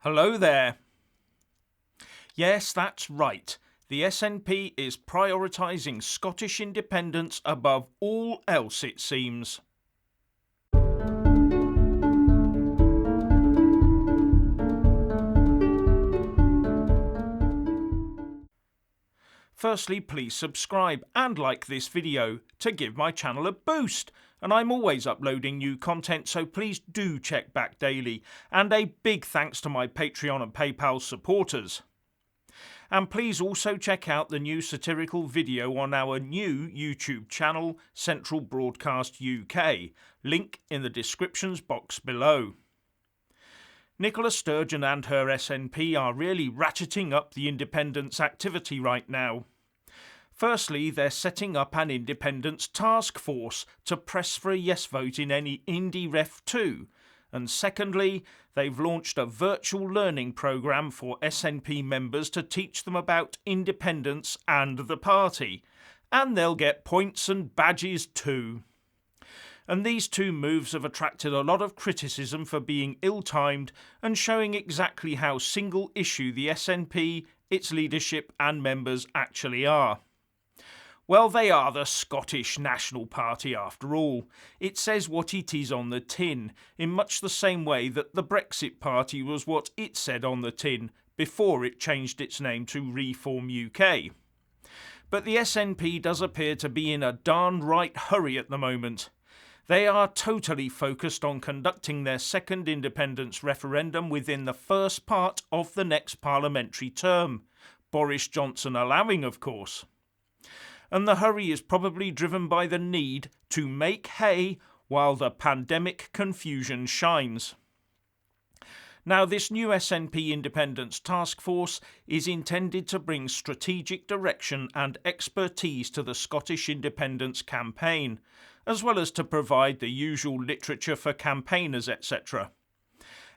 Hello there. Yes, that's right. The SNP is prioritising Scottish independence above all else, it seems. Firstly, please subscribe and like this video to give my channel a boost. And I'm always uploading new content, so please do check back daily. And a big thanks to my Patreon and PayPal supporters. And please also check out the new satirical video on our new YouTube channel, Central Broadcast UK. Link in the descriptions box below. Nicola Sturgeon and her SNP are really ratcheting up the independence activity right now. Firstly, they're setting up an independence task force to press for a yes vote in any Indie Ref 2. And secondly, they've launched a virtual learning programme for SNP members to teach them about independence and the party. And they'll get points and badges too. And these two moves have attracted a lot of criticism for being ill-timed and showing exactly how single issue the SNP, its leadership and members actually are. Well, they are the Scottish National Party after all. It says what it is on the tin, in much the same way that the Brexit Party was what it said on the tin before it changed its name to Reform UK. But the SNP does appear to be in a darn right hurry at the moment. They are totally focused on conducting their second independence referendum within the first part of the next parliamentary term, Boris Johnson allowing, of course. And the hurry is probably driven by the need to make hay while the pandemic confusion shines. Now, this new SNP Independence Task Force is intended to bring strategic direction and expertise to the Scottish independence campaign, as well as to provide the usual literature for campaigners, etc.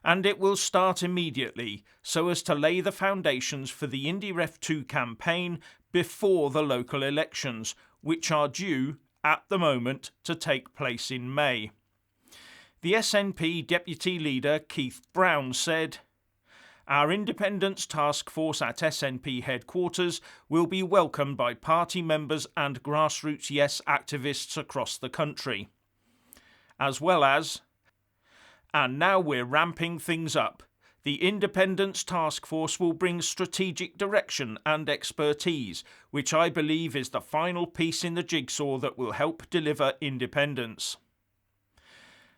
And it will start immediately, so as to lay the foundations for the Indie Ref 2 campaign before the local elections, which are due, at the moment, to take place in May. The SNP Deputy Leader Keith Brown said, "Our Independence Task Force at SNP headquarters will be welcomed by party members and grassroots Yes activists across the country. As well as, and now we're ramping things up. The Independence Task Force will bring strategic direction and expertise, which I believe is the final piece in the jigsaw that will help deliver independence."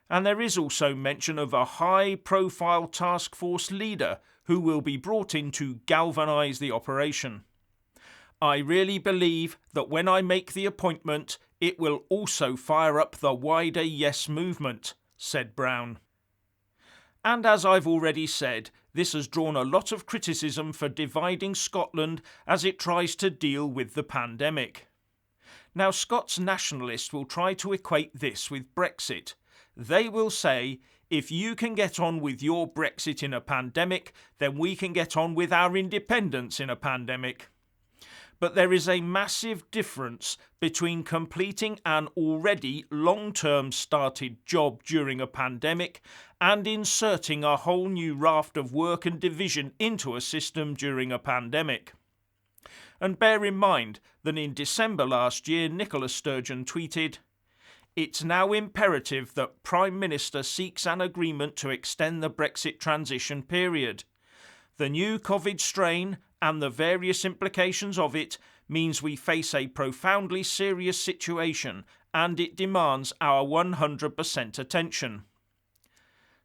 And there is also mention of a high-profile task force leader who will be brought in to galvanise the operation. "I really believe that when I make the appointment, it will also fire up the wider Yes movement," said Brown. And as I've already said, this has drawn a lot of criticism for dividing Scotland as it tries to deal with the pandemic. Now, Scots nationalists will try to equate this with Brexit. They will say, if you can get on with your Brexit in a pandemic, then we can get on with our independence in a pandemic. But there is a massive difference between completing an already long-term started job during a pandemic and inserting a whole new raft of work and division into a system during a pandemic. And bear in mind that in December last year, Nicola Sturgeon tweeted, "It's now imperative that Prime Minister seeks an agreement to extend the Brexit transition period. The new COVID strain and the various implications of it means we face a profoundly serious situation and it demands our 100% attention."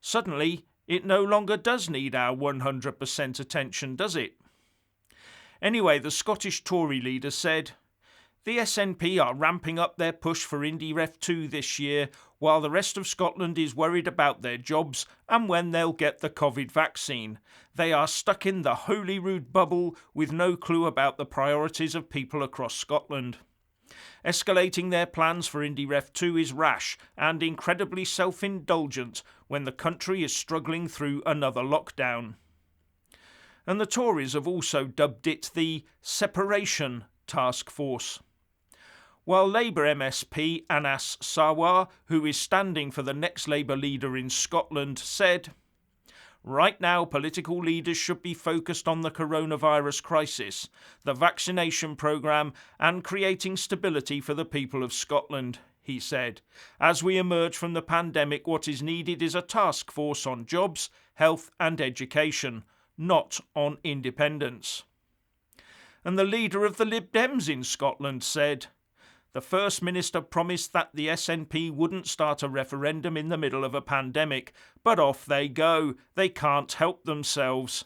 Suddenly, it no longer does need our 100% attention, does it? Anyway, the Scottish Tory leader said, "The SNP are ramping up their push for Indie Ref 2 this year, while the rest of Scotland is worried about their jobs and when they'll get the COVID vaccine. They are stuck in the Holyrood bubble with no clue about the priorities of people across Scotland. Escalating their plans for Indie Ref 2 is rash and incredibly self-indulgent when the country is struggling through another lockdown." And the Tories have also dubbed it the Separation Task Force. While Labour MSP Anas Sarwar, who is standing for the next Labour leader in Scotland, said, Right now, political leaders should be focused on the coronavirus crisis, the vaccination programme, and creating stability for the people of Scotland, he said. As we emerge from the pandemic, what is needed is a task force on jobs, health and education, not on independence. And the leader of the Lib Dems in Scotland said, "The First Minister promised that the SNP wouldn't start a referendum in the middle of a pandemic, but off they go. They can't help themselves.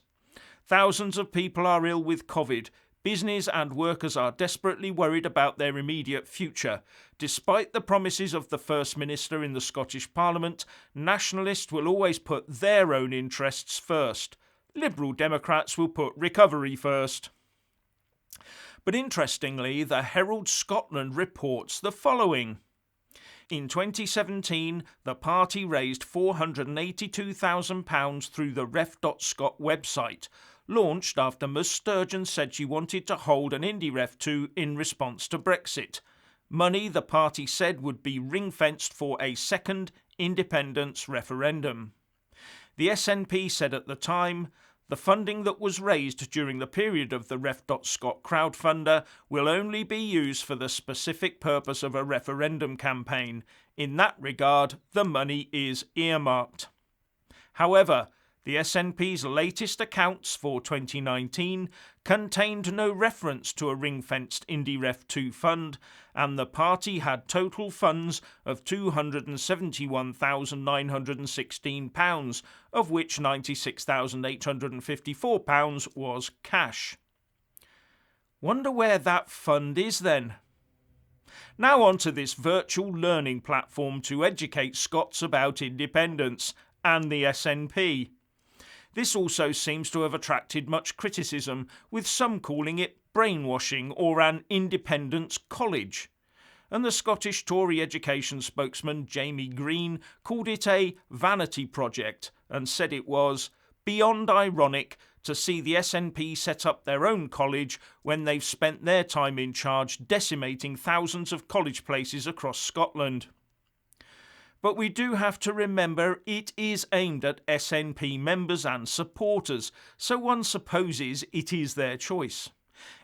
Thousands of people are ill with COVID. Business and workers are desperately worried about their immediate future. Despite the promises of the First Minister in the Scottish Parliament, nationalists will always put their own interests first. Liberal Democrats will put recovery first." But interestingly, the Herald Scotland reports the following. In 2017, the party raised £482,000 through the ref.scot website, launched after Ms Sturgeon said she wanted to hold an Indie Ref 2 in response to Brexit. Money the party said would be ring-fenced for a second independence referendum. The SNP said at the time, "The funding that was raised during the period of the ref.scot crowdfunder will only be used for the specific purpose of a referendum campaign. In that regard, the money is earmarked." However, the SNP's latest accounts for 2019 contained no reference to a ring-fenced Indie Ref 2 fund, and the party had total funds of £271,916, of which £96,854 was cash. Wonder where that fund is then? Now on to this virtual learning platform to educate Scots about independence and the SNP. This also seems to have attracted much criticism, with some calling it brainwashing or an independence college. And the Scottish Tory education spokesman Jamie Green called it a vanity project and said it was beyond ironic to see the SNP set up their own college when they've spent their time in charge decimating thousands of college places across Scotland. But we do have to remember it is aimed at SNP members and supporters, so one supposes it is their choice.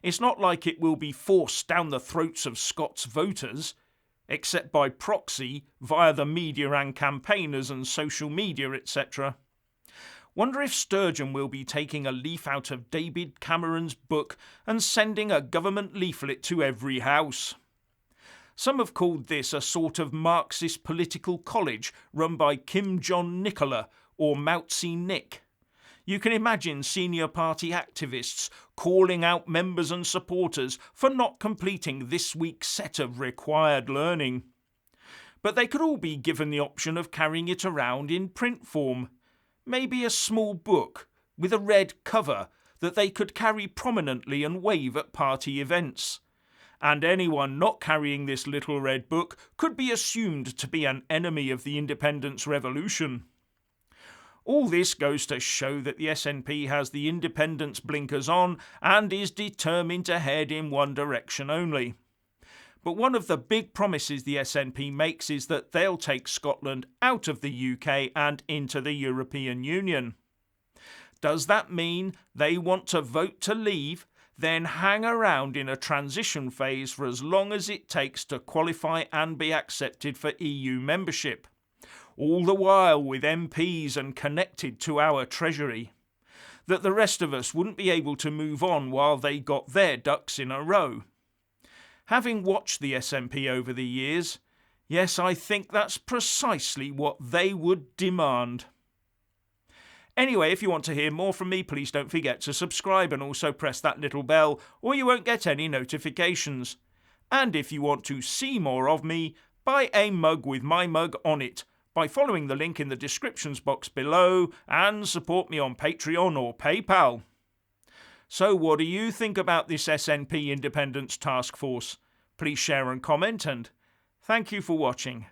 It's not like it will be forced down the throats of Scots voters, except by proxy via the media and campaigners and social media, etc. Wonder if Sturgeon will be taking a leaf out of David Cameron's book and sending a government leaflet to every house. Some have called this a sort of Marxist political college run by Kim Jong Nicola or Moutzy Nick. You can imagine senior party activists calling out members and supporters for not completing this week's set of required learning. But they could all be given the option of carrying it around in print form. Maybe a small book with a red cover that they could carry prominently and wave at party events. And anyone not carrying this little red book could be assumed to be an enemy of the independence revolution. All this goes to show that the SNP has the independence blinkers on and is determined to head in one direction only. But one of the big promises the SNP makes is that they'll take Scotland out of the UK and into the European Union. Does that mean they want to vote to leave, then hang around in a transition phase for as long as it takes to qualify and be accepted for EU membership? All the while with MPs and connected to our Treasury. That the rest of us wouldn't be able to move on while they got their ducks in a row. Having watched the SNP over the years, yes, I think that's precisely what they would demand. Anyway, if you want to hear more from me, please don't forget to subscribe and also press that little bell, or you won't get any notifications. And if you want to see more of me, buy a mug with my mug on it by following the link in the descriptions box below and support me on Patreon or PayPal. So what do you think about this SNP Independence Task Force? Please share and comment, and thank you for watching.